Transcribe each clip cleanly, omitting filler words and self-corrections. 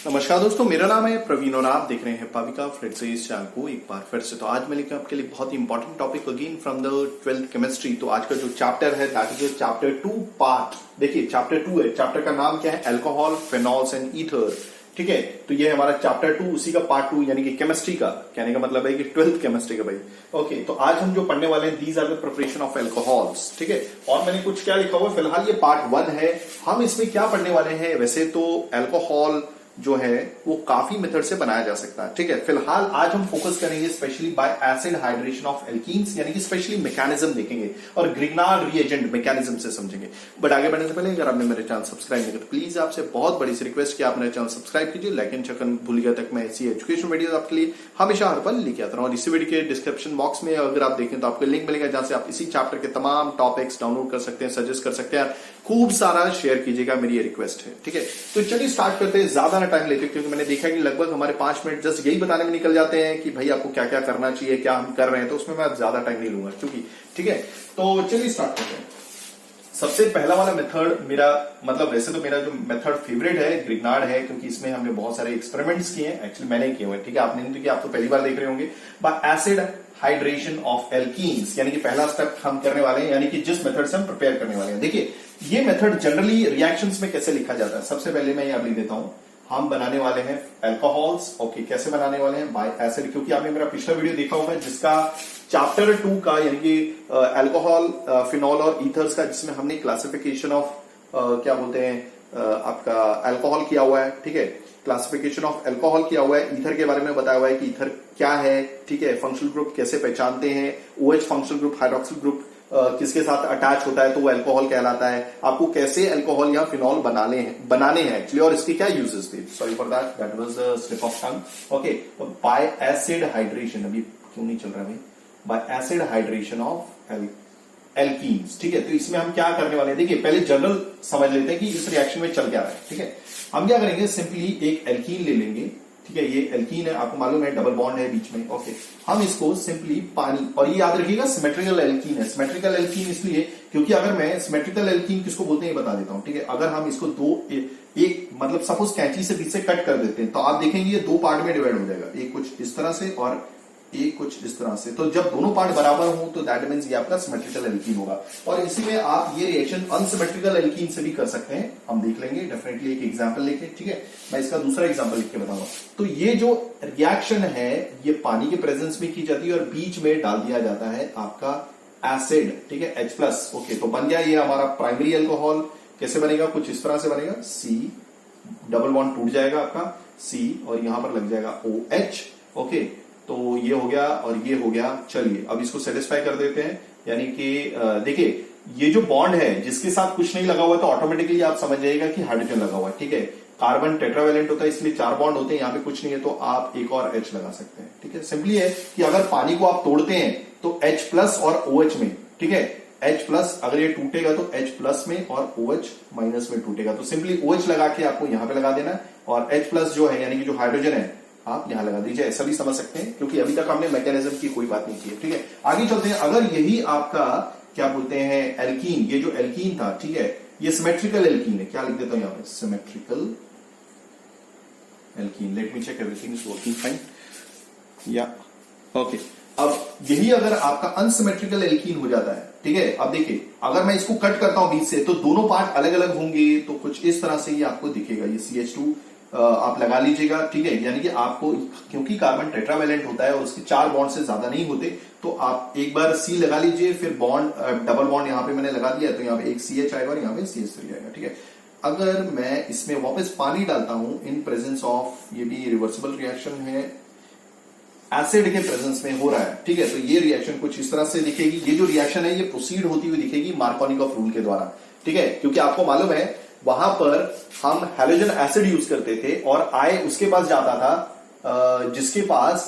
नमस्कार दोस्तों, मेरा नाम है प्रवीण और आप देख रहे हैं पाविका फ्रेंड से इस चैनल को एक बार फिर से। तो आज मैं लेकर आपके लिए बहुत ही important topic again from the 12th chemistry. तो आज का जो चैप्टर है दैट इज चैप्टर 2 पार्ट। देखिए चैप्टर 2 है, चैप्टर का नाम क्या है? Alcohol, phenols and ether. ठीक है, तो ये हमारा चैप्टर 2 उसी का पार्ट 2 यानी कि केमिस्ट्री का। कहने का मतलब है कि 12th केमिस्ट्री का भाई। ओके, तो आज हम जो पढ़ने वाले हैं these are the preparation of alcohols. ठीक है, और मैंने कुछ क्या लिखा हुआ है, फिलहाल ये पार्ट 1 है। हम इसमें क्या पढ़ने वाले हैं? वैसे तो अल्कोहल जो है वो काफी मेथड से बनाया जा सकता है। ठीक है, फिलहाल आज हम फोकस करेंगे specially bye acid hydration of alkenes, यानी कि स्पेशली मैकेनिज्म देखेंगे और ग्रिग्नार्ड रिएजेंट मैकेनिज्म से समझेंगे। बट आगे बढ़ने से पहले अगर आपने मेरे चैनल सब्सक्राइब नहीं किया तो प्लीज आपसे बहुत बड़ी सी रिक्वेस्ट कि आप मेरे चैनल सब्सक्राइब कीजिए, लाइक एंड चेक भूलिएगा तक मैं ऐसी एजुकेशन वीडियो आपके लिए हमेशा हर पल लेके आता हूं। और इसी वीडियो के डिस्क्रिप्शन बॉक्स में अगर आप देखें तो आपको लिंक मिलेगा जहां से आप इसी चैप्टर के तमाम टॉपिक्स डाउनलोड कर सकते हैं, सजेस्ट कर सकते हैं। खूब सारा शेयर कीजिएगा, मेरी ये रिक्वेस्ट है। ठीक है, तो चलिए स्टार्ट करते हैं, ज्यादा ना टाइम लेते, क्योंकि मैंने देखा कि लगभग हमारे 5 मिनट जस्ट यही बताने में निकल जाते हैं कि भाई आपको क्या क्या करना चाहिए, क्या हम कर रहे हैं, तो उसमें मैं ज्यादा टाइम नहीं लूंगा क्योंकि। ठीक है, तो चलिए स्टार्ट करते हैं। सबसे पहला वाला मेथड मेरा मतलब वैसे तो मेरा जो मेथड फेवरेट है ग्रिग्नार्ड है, क्योंकि इसमें हमने बहुत सारे एक्सपेरिमेंट्स किए हैं। एक्चुअली मैंने किए हुए, ठीक है, आपने नहीं किया, आप तो पहली बार देख रहे होंगे। Bye acid hydration of alkenes, यानी कि पहला स्टेप हम करने वाले हैं, यानी कि जिस मेथड से हम प्रिपेयर करने वाले हैं। देखिए ये मेथड जनरली रिएक्शंस में कैसे लिखा जाता है, सबसे पहले मैं यहां लिख देता हूं। हम बनाने वाले हैं अल्कोहल्स। ओके, कैसे बनाने वाले हैं? बाय एसिड, क्योंकि आपने मेरा पिछला वीडियो देखा होगा जिसका चैप्टर 2 का यानी कि अल्कोहल, फिनॉल और ईथर्स का, जिसमें हमने क्लासिफिकेशन ऑफ क्या बोलते हैं आपका अल्कोहल किया हुआ है। ठीक है, क्लासिफिकेशन ऑफ अल्कोहल किया हुआ है। ईथर के बारे में बताया हुआ है कि ईथर क्या है। ठीक है, फंक्शनल ग्रुप कैसे पहचानते हैं, OH functional group, hydroxyl group किसके साथ अटैच होता है तो वो अल्कोहल कहलाता है। आपको कैसे अल्कोहल या फिनॉल बनाने हैं एक्चुअली, और इसके क्या यूजेस थे। Sorry for that was the slip of tongue. Okay, bye acid hydration, अभी क्यों नहीं चल रहा भाई, bye acid hydration of alkenes. ठीक है, तो इसमें हम क्या करने वाले हैं, देखिए पहले जनरल समझ लेते हैं कि इस रिएक्शन में चल क्या रहा है। ठीक है, हम क्या करेंगे, सिंपली एक एल्कीन ले लेंगे। ठीक है, ये एल्कीन है, आपको मालूम है डबल बॉन्ड है बीच में। ओके, हम इसको सिंपली पानी, और ये याद रखिएगा सिमेट्रिकल एल्कीन है। सिमेट्रिकल एल्कीन इसलिए क्योंकि अगर मैं सिमेट्रिकल एल्कीन किसको बोलते हैं ये बता देता हूं। ठीक है, अगर हम इसको एक मतलब सपोज कैंची से बीच से कट कर देते हैं तो आप देखेंगे ये 2 पार्ट में डिवाइड हो जाएगा, एक कुछ इस तरह से और एक कुछ इस तरह से। तो जब दोनों पार्ट बराबर हो तो दैट मींस ये आपका सिमेट्रिकल एल्कीन होगा। और इसी में आप ये रिएक्शन अनसिमेट्रिकल एल्कीन से भी कर सकते हैं, हम देख लेंगे डेफिनेटली एक एग्जांपल लेके। ठीक है, मैं इसका दूसरा एग्जांपल लिख के बताऊंगा। तो ये जो रिएक्शन है ये पानी के प्रेजेंस में की जाती है और बीच में डाल दिया जाता है आपका एसिड। ठीक है, H+। ओके, तो बन गया ये हमारा प्राइमरी अल्कोहल। कैसे बनेगा? कुछ इस तरह से बनेगा, C, डबल बॉन्ड टूट जाएगा आपका C और यहां पर लग जाएगा OH। ओके, तो ये हो गया और ये हो गया। चलिए अब इसको सेटिस्फाई कर देते हैं, यानी कि देखिए ये जो बॉन्ड है जिसके साथ कुछ नहीं लगा हुआ है तो ऑटोमेटिकली आप समझ जाइएगा कि हाइड्रोजन लगा हुआ है। ठीक है, कार्बन टेट्रावेलेंट होता है इसलिए 4 बॉन्ड होते हैं, यहाँ पे कुछ नहीं है तो आप एक और H लगा सकते हैं। ठीक है, सिंपली है कि अगर पानी को आप तोड़ते हैं तो H+ और OH में, ठीक है, H+ अगर ये टूटेगा तो H+ में और OH- में टूटेगा, तो सिंपली OH लगा के आपको यहां पे लगा देना और H+ जो है यानी कि जो हाइड्रोजन है आप यहां लगा दीजिए। ऐसा भी समझ सकते हैं क्योंकि अभी तक हमने मैकेनिज्म की कोई बात नहीं की है। ठीक है, आगे चलते हैं। अगर यही आपका क्या बोलते हैं एल्कीन, ये जो एल्कीन था, ठीक है, ये सिमेट्रिकल एल्कीन है, क्या लिख देता हूं यहां पे, symmetrical alkene. Let me check everything is working fine या ओके। अब यही अगर आपका अनसिमेट्रिकल एल्कीन हो जाता है, ठीक है, अब देखिए अगर मैं इसको कट करता हूं बीच से तो दोनों पार्ट अलग अलग होंगे, तो कुछ इस तरह से ये आपको दिखेगा। ये CH2 आप लगा लीजिएगा। ठीक है, यानी कि आपको क्योंकि कार्बन टेट्रावेलेंट होता है और उसके 4 बॉन्ड से ज्यादा नहीं होते, तो आप एक बार C लगा लीजिए, फिर बॉन्ड डबल बॉन्ड यहां पे मैंने लगा दिया तो यहां पे एक CH आएगा और यहां पे CH3 आएगा। ठीक है, अगर मैं इसमें वापस पानी डालता हूं इन प्रेजेंस ऑफ, ये भी रिवर्सिबल रिएक्शन है, एसिड के प्रेजेंस में हो रहा है। ठीक है, तो ये रिएक्शन कुछ इस तरह से दिखेगी। ये जो रिएक्शन है ये प्रोसीड होती हुई दिखेगी मार्कोनिकॉफ रूल के द्वारा। ठीक है, क्योंकि आपको मालूम है वहां पर हम हैलोजन एसिड यूज करते थे और I उसके पास जाता था जिसके पास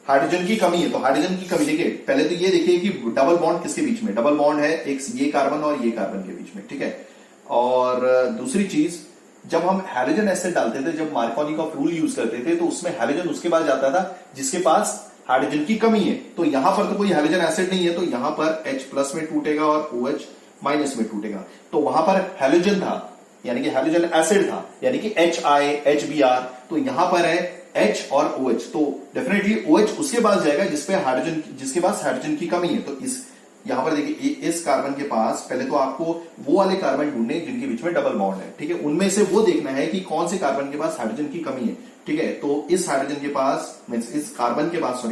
हाइड्रोजन की कमी है। तो हाइड्रोजन की कमी देखिए, पहले तो ये देखिए कि डबल बॉन्ड किसके बीच में, डबल बॉन्ड है एक ये कार्बन और ये कार्बन के बीच में। ठीक है, और दूसरी चीज जब हम हैलोजन एसिड डालते थे, जब मार्कोनिकॉफ रूल यूज करते थे, तो उसमें हैलोजन उसके पास जाता था जिसके पास हाइड्रोजन की कमी है। तो यहां पर तो कोई हैलोजन एसिड नहीं है, तो यहां पर H+ में टूटेगा और OH- में टूटेगा। तो वहां पर हैलोजन था यानी कि हाइड्रोजन एसिड था, यानी कि HI HBr, तो यहां पर है H और OH, तो डेफिनेटली OH उसके पास जाएगा जिसके पास हाइड्रोजन की कमी है। तो इस यहां पर देखिए इस कार्बन के पास पहले तो आपको वो वाले कार्बन ढूंढने जिनके बीच में डबल बॉन्ड है, ठीक है, उनमें से वो देखना है कि कौन से कार्बन के पास हाइड्रोजन की कमी है, ठीक है। तो इस हाइड्रोजन के पास इस कार्बन के पास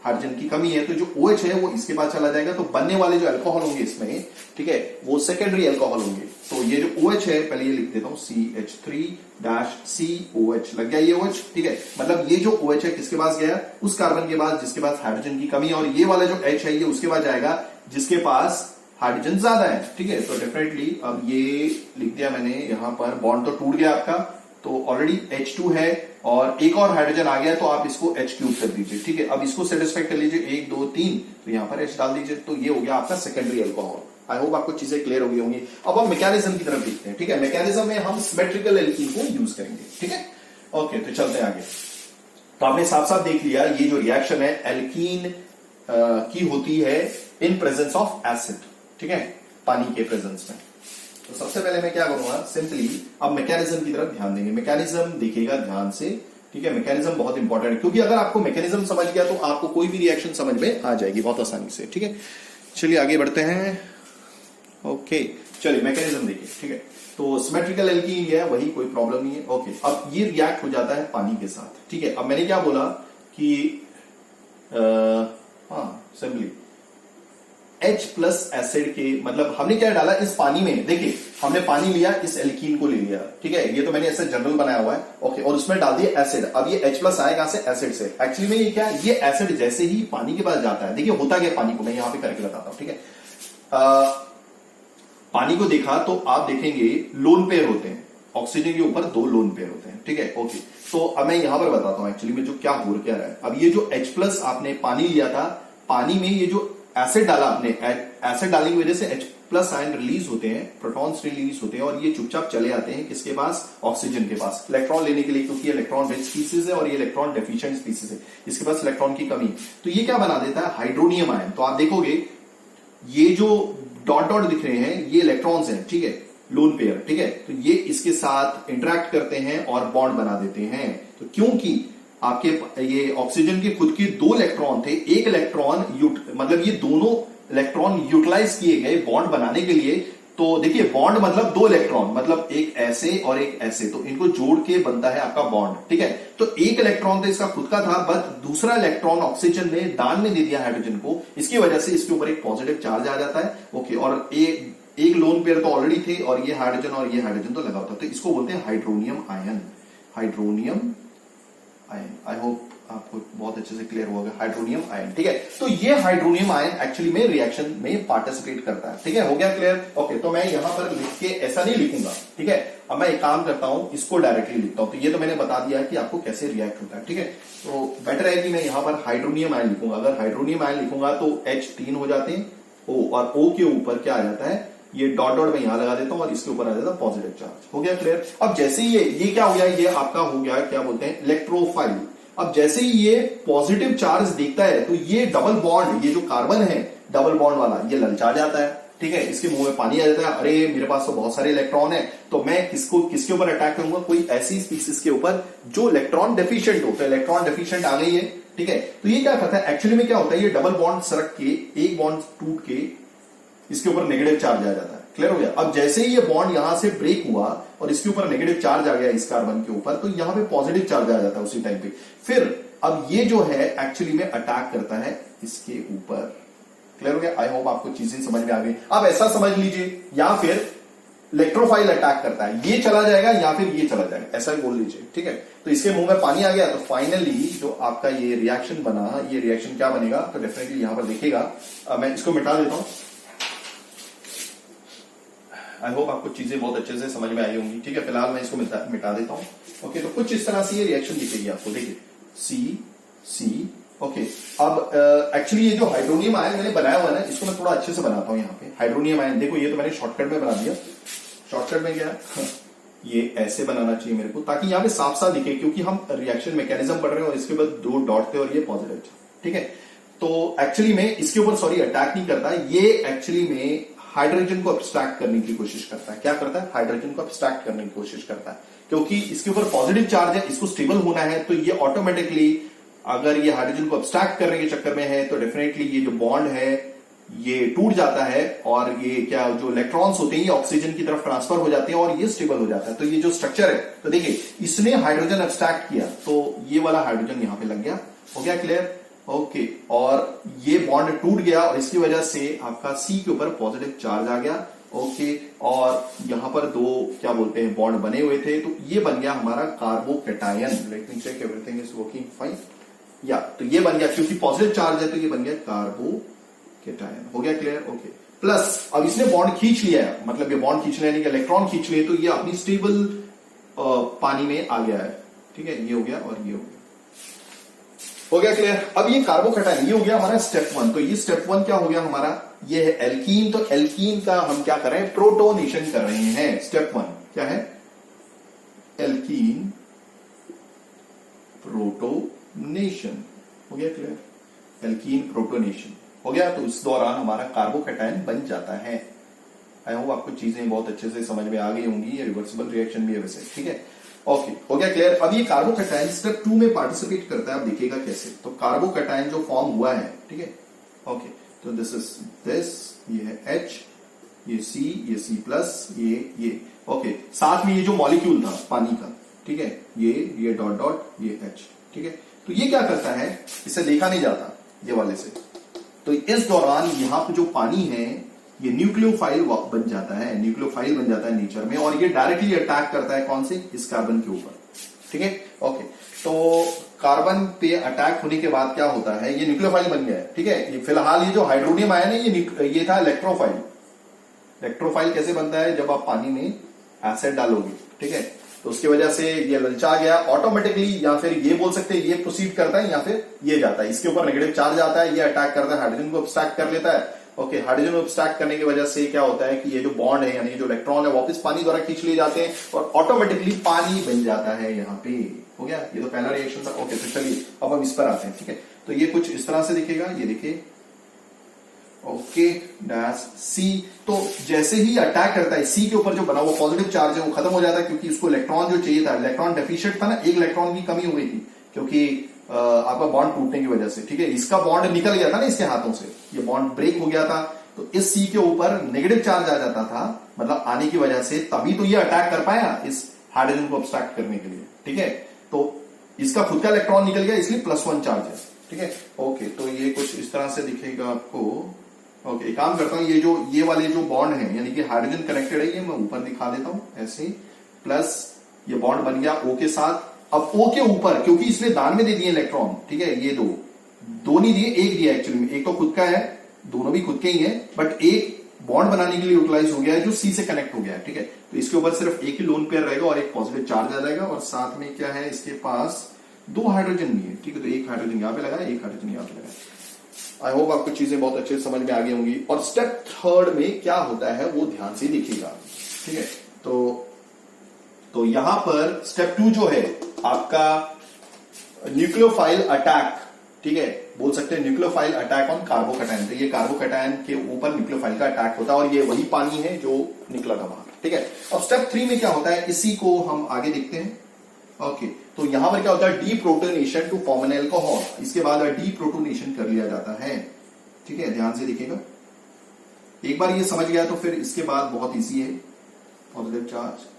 हाइड्रोजन की कमी है, तो जो OH है वो इसके पास चला जाएगा, तो बनने वाले जो अल्कोहल होंगे इसमें, ठीक है, वो सेकेंडरी अल्कोहल होंगे। तो ये जो OH है पहले ये लिख देता हूं CH3-COH, लग गया ये OH, ठीक है। मतलब ये जो OH है किसके पास गया, उस कार्बन के पास जिसके पास हाइड्रोजन की कमी है, और ये वाला जो H है ये उसके पास जाएगा जिसके पास हाइड्रोजन ज्यादा है, ठीक है। तो डेफिनेटली अब ये लिख दिया मैंने, यहां पर बॉन्ड तो टूट गया आपका, तो ऑलरेडी H2 है और एक और हाइड्रोजन आ गया, तो आप इसको H³ कर दीजिए, ठीक है। अब इसको सेटिस्फाई कर लीजिए, 1 2 3, तो यहां पर H डाल दीजिए, तो ये हो गया आपका सेकेंडरी अल्कोहल। आई होप आपको चीजें क्लियर हो गई होंगी। अब हम मैकेनिज्म की तरफ देखते हैं, ठीक है। मैकेनिज्म में हम सिमेट्रिकल एल्कीन को यूज करेंगे, ठीक है। ओके, तो चलते हैं आगे। तो आपने साफ साफ देख लिया ये जो रिएक्शन है एल्कीन की होती है इन प्रेजेंस ऑफ एसिड, ठीक है, पानी के प्रेजेंस में। तो सबसे पहले मैं क्या करूंगा, सिंपली अब मैकेनिज्म की तरफ ध्यान देंगे। मैकेनिज्म देखिएगा ध्यान से, ठीक है। मैकेनिज्म बहुत इंपॉर्टेंट है, क्योंकि अगर आपको मैकेनिज्म समझ गया तो आपको कोई भी रिएक्शन समझ में आ जाएगी बहुत आसानी से, ठीक है। चलिए आगे बढ़ते हैं। ओके, चलिए मैकेनिज्म देखिए, ठीक है। तो सिमेट्रिकल एल्कीन है वही, कोई प्रॉब्लम नहीं है। ओके, अब ये रिएक्ट हो जाता है पानी के साथ, ठीक है। अब मैंने क्या बोला कि सिंपली H+ एसिड के, मतलब हमने क्या डाला इस पानी में, देखिए हमने पानी लिया, इस एल्कीन को ले लिया, ठीक है, ये तो मैंने ऐसे जनरल बनाया हुआ है, ओके, और उसमें डाल दिया एसिड। अब ये H+ आए कहां से, एसिड से। एक्चुअली में ये क्या है, ये एसिड जैसे ही पानी के पास जाता है, देखिए होता क्या पानी को, मैं यहां पे करके बताता हूं, ठीक है। पानी को देखा तो आप देखेंगे लोन पेयर होते हैं, ऑक्सीजन के ऊपर 2 लोन पेयर होते हैं, ठीक है। ओके, तो अब मैं यहां पर बताता हूं एक्चुअली में जो क्या हो क्या रहा है। अब ये जो H+ आपने पानी लिया था, पानी में ये जो एसिड डाला आपने, एसिड डालने की वजह से H+ आयन रिलीज होते हैं, प्रोटॉन्स रिलीज होते हैं, और ये चुपचाप चले आते हैं किसके पास, ऑक्सीजन के पास, इलेक्ट्रॉन लेने के लिए, क्योंकि ये इलेक्ट्रॉन रिच स्पीसीज है और ये इलेक्ट्रॉन डेफिशिएंट स्पीसीज है, इसके पास इलेक्ट्रॉन की कमी। तो ये क्या बना देता है, हाइड्रोनियम आयन। तो आप देखोगे ये जो डॉट डॉट दिख रहे हैं ये इलेक्ट्रॉन्स हैं, ठीक है, लोन पेयर, ठीक है। तो ये इसके साथ इंटरेक्ट करते हैं और बॉन्ड बना देते हैं। तो क्योंकि आपके ये ऑक्सीजन के खुद के 2 इलेक्ट्रॉन थे, एक इलेक्ट्रॉन मतलब ये दोनों इलेक्ट्रॉन यूटिलाइज किए गए बॉन्ड बनाने के लिए। तो देखिए बॉन्ड मतलब 2 इलेक्ट्रॉन, मतलब एक ऐसे और एक ऐसे, तो इनको जोड़ के बनता है आपका बॉन्ड, ठीक है। तो एक इलेक्ट्रॉन तो इसका खुद का था, बट दूसरा इलेक्ट्रॉन ऑक्सीजन ने दान में दे दिया हाइड्रोजन को, इसकी वजह से इसके ऊपर एक पॉजिटिव चार्ज आ जाता है, ओके। और एक लोन पेयर तो ऑलरेडी थे, और ये हाइड्रोजन तो लगा होता है, तो इसको बोलते हैं hydronium ion, hydronium ion. I hope आपको बहुत अच्छे से क्लियर होगा, हाइड्रोनियम आयन, ठीक है। तो ये हाइड्रोनियम आयन एक्चुअली में रिएक्शन में पार्टिसिपेट करता है, ठीक है, हो गया क्लियर। ओके, तो मैं यहां पर लिख के ऐसा नहीं लिखूंगा, ठीक है। अब मैं एक काम करता हूं, इसको डायरेक्टली लिखता हूं। तो ये तो मैंने बता दिया कि आपको कैसे रिएक्ट होता है, ठीक है। तो बेटर है कि मैं यहां पर हाइड्रोनियम आयन लिखूंगा। अगर हाइड्रोनियम आयन लिखूंगा तो H3 हो जाते हैं, O, और O के ऊपर क्या आ जाता है, ये डॉट डॉट मैं यहां लगा देता हूं और इसके ऊपर आ जाता है पॉजिटिव चार्ज, हो गया क्लियर। अब जैसे ही ये क्या हो गया, ये आपका हो गया क्या बोलते हैं, इलेक्ट्रोफाइल। अब जैसे ही ये पॉजिटिव चार्ज देखता है तो ये डबल बॉन्ड, ये जो कार्बन है डबल बॉन्ड वाला, ये ललचा जाता है, ठीक है, इसके मुंह में पानी आ जाता है, अरे मेरे पास तो बहुत सारे इलेक्ट्रॉन है, तो मैं किसके ऊपर अटैक करूंगा, कोई ऐसी स्पीसीज के ऊपर जो इलेक्ट्रॉन डेफिशिएंट हो। तो इलेक्ट्रॉन डेफिशिएंट आ गई है, ठीक है। तो ये क्या करता है, एक्चुअली में क्या होता है, ये डबल बॉन्ड सरक के, एक बॉन्ड टूट के इसके ऊपर नेगेटिव चार्ज आ जाता है, क्लियर हो गया। अब जैसे ही ये बॉन्ड यहां से ब्रेक हुआ और इसके ऊपर नेगेटिव चार्ज आ गया इस कार्बन के ऊपर, तो यहां पे पॉजिटिव चार्ज आ जाता है उसी टाइम पे। फिर अब ये जो है एक्चुअली में अटैक करता है इसके ऊपर, क्लियर हो गया। आई होप आपको चीजें समझ में आ गई। अब ऐसा समझ लीजिए, या फिर इलेक्ट्रोफाइल अटैक करता है, ये चला जाएगा या फिर ये चला जाएगा, ऐसा बोल लीजिए, ठीक है। तो इसके मुंह में पानी आ गया, तो फाइनली जो आपका ये रिएक्शन बना, ये रिएक्शन क्या बनेगा, तो डेफिनेटली यहां पर देखिएगा। मैं इसको मिटा देता हूं। आई होप आपको चीजें बहुत अच्छे से समझ में आई होंगी, ठीक है। फिलहाल मैं इसको मिटा देता हूं, ओके। तो कुछ इस तरह से ये रिएक्शन दिखेगी आपको, देखिए C, ओके। अब एक्चुअली ये जो हाइड्रोनियम आयन मैंने बनाया हुआ है ना, इसको मैं थोड़ा अच्छे से बनाता हूं। यहाँ पे हाइड्रोनियम आयन देखो, ये तो मैंने शॉर्टकट में बना दिया। शॉर्टकट में क्या है, ये ऐसे बनाना चाहिए मेरे को, ताकि यहाँ पे साफ साफ दिखे, क्योंकि हम रिएक्शन मैकेनिज्म पढ़ रहे हैं और इसके बाद 2 डॉट थे और ये पॉजिटिव, ठीक है। तो एक्चुअली में इसके ऊपर अटैक नहीं करता, ये एक्चुअली में हाइड्रोजन को अब्स्ट्रैक्ट करने की कोशिश करता है। क्या करता है? हाइड्रोजन को अब्स्ट्रैक्ट करने की कोशिश करता है, क्योंकि इसके ऊपर पॉजिटिव चार्ज है, इसको स्टेबल होना है, तो ये ऑटोमेटिकली अगर ये हाइड्रोजन को अब्स्ट्रैक्ट करने के चक्कर में है तो डेफिनेटली ये जो बॉन्ड है ये टूट जाता है और ये क्या जो इलेक्ट्रॉन्स होते हैं ये ऑक्सीजन की तरफ ट्रांसफर हो जाते हैं और ये स्टेबल हो जाता है। तो ये जो स्ट्रक्चर है, तो देखिए इसने हाइड्रोजन अब्स्ट्रैक्ट किया तो ये वाला हाइड्रोजन यहां पे लग गया। हो गया क्लियर? ओके, और ये बॉन्ड टूट गया और इसकी वजह से आपका सी के ऊपर पॉजिटिव चार्ज आ गया। ओके, और यहां पर दो क्या बोलते हैं बॉन्ड बने हुए थे, तो ये बन गया हमारा carbocation. Let me check everything is working fine. या तो ये बन गया, क्योंकि पॉजिटिव चार्ज है तो ये बन गया कार्बोकैटायन। हो गया क्लियर? ओके, प्लस अब इसने बॉन्ड खींच लिया है, मतलब ये बॉन्ड खींच लेने के इलेक्ट्रॉन खींच लिए, तो ये अपनी स्टेबल पानी में आ गया है। ठीक है, ये हो गया और ये हो गया। हो गया क्लियर? अब ये कार्बोकैटायन ये हो गया हमारा स्टेप 1। तो ये स्टेप 1 क्या हो गया हमारा? ये है एल्कीन। तो एल्कीन का हम क्या कर रहे हैं? प्रोटोनेशन कर रहे हैं। स्टेप 1 क्या है? Alkene protonation. हो गया क्लियर? एल्कीन प्रोटोनेशन हो गया, तो इस दौरान हमारा कार्बोकैटायन बन जाता है। आई होप आपको चीजें बहुत अच्छे से समझ में आ गई होंगी। ये रिवर्सिबल रिएक्शन भी है वैसे। ठीक है, ओके, हो गया क्लियर? अब ये कार्बोकैटायन स्टेप 2 में पार्टिसिपेट करता है। आप देखिएगा कैसे। तो कार्बोकैटायन जो फॉर्म हुआ है, ठीक है, ओके, तो दिस इज दिस, ये है H, ये C प्लस, ये ओके, साथ में ये जो मॉलिक्यूल था पानी का, ठीक है, ये डॉट डॉट, ये H। ठीक है, तो ये क्या करता है? इसे देखा नहीं जाता ये वाले से, तो इस दौरान यहां पे जो पानी है ये न्यूक्लियोफाइल बन जाता है, न्यूक्लियोफाइल बन जाता है नेचर में, और ये डायरेक्टली अटैक करता है कौन से? इस कार्बन के ऊपर। ठीक है, ओके, तो कार्बन पे अटैक होने के बाद क्या होता है? ये न्यूक्लियोफाइल बन गया है। ठीक है, ये फिलहाल ये जो हाइड्रोनियम आयन है ये था इलेक्ट्रोफाइल। इलेक्ट्रोफाइल कैसे बनता है? जब आप पानी में एसिड डालोगे, ठीक है, तो उसकी वजह से ये ललचा गया ऑटोमेटिकली, या फिर ये बोल सकते हैं ये प्रोसीड करता है या फिर ये जाता है, इसके ऊपर नेगेटिव चार्ज आता है, ये अटैक करता है, हाइड्रोजन को अब्स्ट्रैक्ट कर लेता है। ओके, हाइड्रोजन को अब्स्ट्रैक्ट करने की वजह से क्या होता है कि ये जो बॉन्ड है, यानी जो इलेक्ट्रॉन है, वापस पानी द्वारा खींच लिए जाते हैं और ऑटोमेटिकली पानी बन जाता है यहाँ पे। हो गया, ये तो पहला रिएक्शन था। ओके, तो चलिए अब हम इस पर आते हैं। ठीक है, तो ये कुछ इस तरह से दिखेगा, ये देखिए, ओके, डैश सी। तो जैसे ही अटैक करता है सी के ऊपर, जो बना हुआ पॉजिटिव चार्ज है वो खत्म हो जाता है, क्योंकि उसको इलेक्ट्रॉन जो चाहिए था, इलेक्ट्रॉन डेफिशिएंट था ना, एक इलेक्ट्रॉन की कमी हो गई थी, क्योंकि आपका बॉन्ड टूटने की वजह से। ठीक है, इसका बॉन्ड निकल गया था ना इसके हाथों से, ये बॉन्ड ब्रेक हो गया था, तो इस सी के ऊपर नेगेटिव चार्ज आ जाता था, मतलब आने की वजह से, तभी तो ये अटैक कर पाया इस हाइड्रोजन को अब्स्ट्रैक्ट करने के लिए। ठीक है, तो इसका खुद का इलेक्ट्रॉन निकल गया, इसलिए +1 चार्ज है। ठीक है, ओके, तो ये कुछ इस तरह से दिखेगा आपको। ओके, एक काम करता हूं, ये वाले जो बॉन्ड है, यानी कि हाइड्रोजन कनेक्टेड है, ये मैं ऊपर दिखा देता हूं ऐसे, प्लस ये बॉन्ड बन गया O के साथ। अब O के ऊपर, क्योंकि इसने दान में दे दिए इलेक्ट्रॉन, ठीक है, ये दो नहीं दिए, एक दिया एक्चुअली में, एक तो खुद का है, दोनों भी खुद के ही है, बट एक बॉन्ड बनाने के लिए यूटिलाइज हो गया है जो C से कनेक्ट हो गया है। ठीक है, तो इसके ऊपर सिर्फ एक ही लोन पेयर रहेगा और एक पॉजिटिव चार्ज आ जाएगा, और साथ में क्या है, इसके पास 2 हाइड्रोजन भी है। ठीक है, तो एक हाइड्रोजन यहां पे लगा है, एक हाइड्रोजन यहां पे लगा है। आई होप आपको चीजें बहुत अच्छे से समझ में आ गई होंगी। और स्टेप 3 में क्या होता है वो ध्यान से देखिएगा। ठीक है, तो यहां पर स्टेप 2 जो है आपका न्यूक्लियोफाइल अटैक, ठीक है, बोल सकते हैं न्यूक्लियोफाइल अटैक ऑन कार्बोकैटायन। तो ये कार्बोकैटायन के ऊपर न्यूक्लियोफाइल का अटैक होता है, और ये वही पानी है जो निकला था बाहर। ठीक है, अब स्टेप 3 में क्या होता है, इसी को हम आगे देखते हैं। ओके, तो यहां पर क्या होता है, deprotonation to form an alcohol. इसके बाद डीप्रोटोनेशन कर लिया जाता है। ठीक है, ध्यान से देखिएगा, एक बार ये समझ गया तो फिर इसके बाद बहुत इजी है, पॉजिटिव चार्ज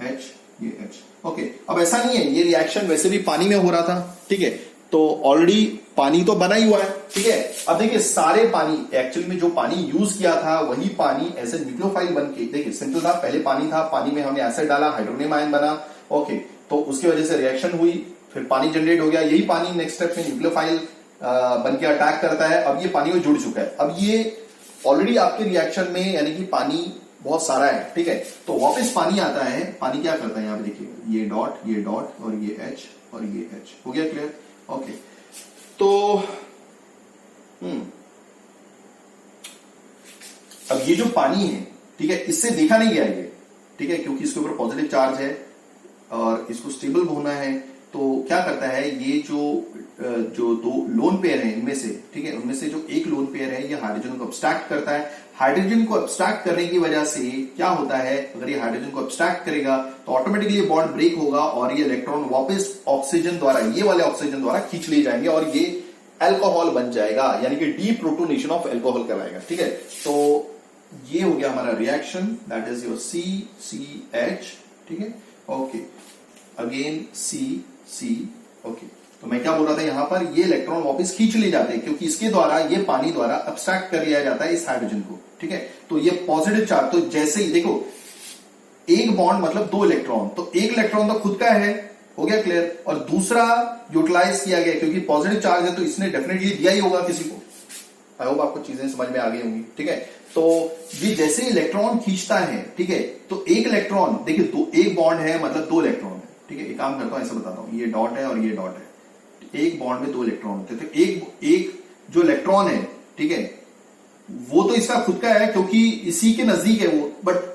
H, ये H। ओके, अब ऐसा नहीं है, ये रिएक्शन वैसे भी पानी में हो रहा था। ठीक है, तो ऑलरेडी पानी तो बना ही हुआ है। ठीक है, अब देखिए सारे पानी, एक्चुअली में जो पानी यूज किया था वही पानी ऐसे न्यूक्लियोफाइल बन के, देखिए सिंपल था, पहले पानी था, पानी में हमने एसिड डाला, हाइड्रोनियम आयन बना। ओके, तो उसकी वजह से रिएक्शन हुई, फिर पानी जनरेट हो गया, यही पानी नेक्स्ट स्टेप में न्यूक्लियोफाइल बन के अटैक करता है। अब ये पानी में जुड़ चुका है, अब ये ऑलरेडी आपके रिएक्शन में, यानी कि पानी बहुत सारा है। ठीक है, तो वापस पानी आता है, पानी क्या करता है, यहां पे देखिए, ये डॉट और ये H और ये H। हो गया क्लियर? ओके, तो अब ये जो पानी है, ठीक है, इससे देखा नहीं गया ये, ठीक है, क्योंकि इसके ऊपर पॉजिटिव चार्ज है और इसको स्टेबल होना है। तो क्या करता है, ये जो 2 लोन पेयर है इनमें से, ठीक है, उनमें से जो एक लोन पेयर है ये हाइड्रोजन को अब्स्ट्रैक्ट करता है। हाइड्रोजन को एब्स्ट्रैक्ट करने की वजह से क्या होता है, अगर ये हाइड्रोजन को एब्स्ट्रैक्ट करेगा तो ऑटोमेटिकली बॉन्ड ब्रेक होगा और ये इलेक्ट्रॉन वापस ऑक्सीजन द्वारा, ये वाले ऑक्सीजन द्वारा खींच लिए जाएंगे और ये अल्कोहल बन जाएगा, यानी कि डीप्रोटोनेशन ऑफ अल्कोहल कहलाएगा। ठीक है, तो ये हो गया हमारा reaction, that is your CCH। ठीक है, ओके, अगेन C ओके। तो मैं क्या बोल रहा था, यहां पर ये इलेक्ट्रॉन वापस खींच ले जाते हैं क्योंकि इसके द्वारा, ये पानी द्वारा एब्स्ट्रैक्ट कर लिया जाता है इस हाइड्रोजन को। ठीक है, तो ये पॉजिटिव चार्ज, तो जैसे ही देखो एक बॉन्ड मतलब 2 इलेक्ट्रॉन, तो एक इलेक्ट्रॉन तो खुद का है, हो गया क्लियर, और दूसरा यूटिलाइज किया गया क्योंकि पॉजिटिव चार्ज है तो इसने डेफिनेटली दिया ही होगा किसी को। आई होप आपको चीजें समझ में आ गई होंगी। ठीक है, तो ये जैसे इलेक्ट्रॉन खींचता है, ठीक है, तो एक इलेक्ट्रॉन, देखिए एक बॉन्ड है मतलब 2 इलेक्ट्रॉन है। ठीक है, एक काम करता हूं, ऐसा बताता हूं, ये डॉट है और ये डॉट है, एक बॉन्ड में 2 इलेक्ट्रॉन होते हैं, तो एक जो इलेक्ट्रॉन है, ठीक है, वो तो इसका खुद का है क्योंकि इसी के नजदीक है वो, बट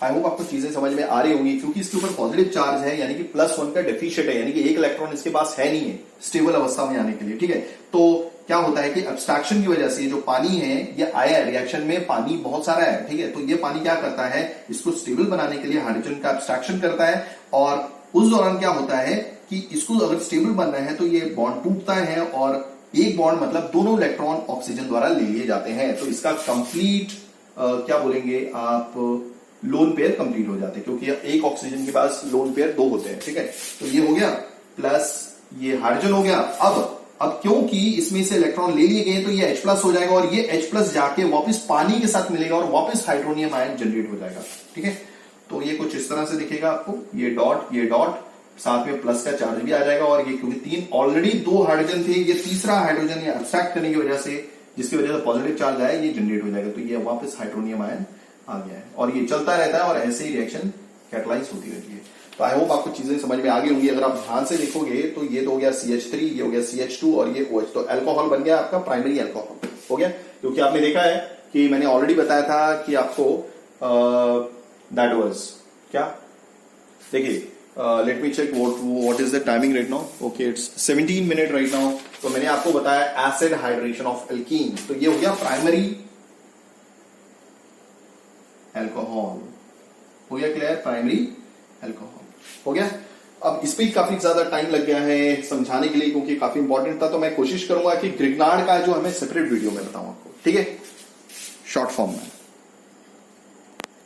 आई होप आपको चीजें समझ में आ रही होंगी क्योंकि इसके ऊपर पॉजिटिव चार्ज है, यानी कि +1 का डेफिशिएंट है, यानी कि एक इलेक्ट्रॉन इसके पास है नहीं है स्टेबल अवस्था में आने के लिए। ठीक है, तो क्या होता है कि एब्स्ट्रैक्शन की वजह से जो पानी है ये आया रिएक्शन में, पानी बहुत सारा है। ठीक है, तो ये पानी क्या करता है, इसको स्टेबल बनाने के लिए हाइड्रोजन का एब्स्ट्रैक्शन करता है और उस दौरान क्या होता है कि इसको अगर स्टेबल बनना है तो ये बॉन्ड टूटता है और एक बॉन्ड मतलब दोनों इलेक्ट्रॉन ऑक्सीजन द्वारा ले लिए जाते हैं, तो इसका कंप्लीट क्या बोलेंगे आप, लोन पेयर कंप्लीट हो जाते हैं क्योंकि एक ऑक्सीजन के पास लोन पेयर 2 होते हैं। ठीक है, तो ये हो गया प्लस ये हाइड्रोजन हो गया। अब क्योंकि इसमें से इलेक्ट्रॉन ले लिए गए तो ये H+ हो जाएगा और ये H+ जाके वापस पानी के साथ मिलेगा और वापस हाइड्रोनियम आयन जनरेट हो जाएगा। ठीक है, तो ये कुछ इस तरह से दिखेगा आपको, ये डॉट साथ में प्लस का चार्ज भी आ जाएगा और ये क्योंकि 3 ऑलरेडी 2 हाइड्रोजन थे, ये तीसरा हाइड्रोजन ये एब्स्ट्रैक्ट करने की वजह से, जिसकी वजह से पॉजिटिव चार्ज आया, ये जनरेट हो जाएगा, तो ये वापस हाइड्रोनियम आयन आ गया है और ये चलता रहता है और ऐसे ही रिएक्शन कैटलाइज होती रहती है। तो आई होप आपको चीजें समझ में आ गई होंगी। अगर आप ध्यान से देखोगे तो ये तो हो गया CH3, ये हो गया CH2 और ये OH, तो अल्कोहल बन गया आपका प्राइमरी अल्कोहल हो गया, क्योंकि आपने देखा है कि मैंने ऑलरेडी बताया था कि आपको दैट वाज क्या, देखिए let me check what is the timing right now, okay it's 17 minute right now. तो मैंने आपको बताया एसिड हाइड्रेशन ऑफ एल्कीन, तो ये हो गया प्राइमरी अल्कोहल, हो गया क्लियर, प्राइमरी अल्कोहल हो गया। अब इस पे काफी ज्यादा टाइम लग गया है समझाने के लिए क्योंकि काफी इंपॉर्टेंट था, तो मैं कोशिश करूंगा कि ग्रिग्नार्ड का जो हमें सेपरेट वीडियो में बताऊं आपको, ठीक है, शॉर्ट फॉर्म में।